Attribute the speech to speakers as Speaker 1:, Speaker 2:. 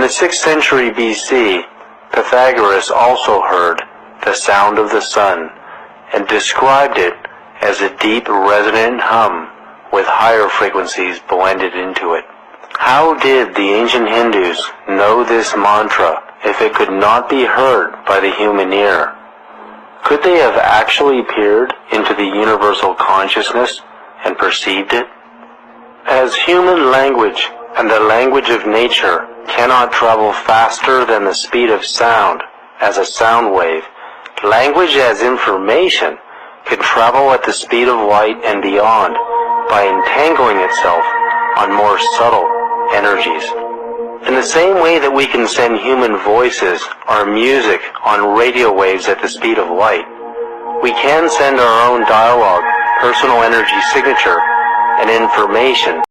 Speaker 1: the 6th century BC, Pythagoras also heard the sound of the sun and described it as a deep resonant hum with higher frequencies blended into it. How did the ancient Hindus know this mantra if it could not be heard by the human ear? Could they have actually peered into the universal consciousness and perceived it? As human language and the language of nature cannot travel faster than the speed of sound as a sound wave, language as information can travel at the speed of light and beyond by entangling itself on more subtle energies. In the same way that we can send human voices or music on radio waves at the speed of light, we can send our own dialogue, personal energy signature, and information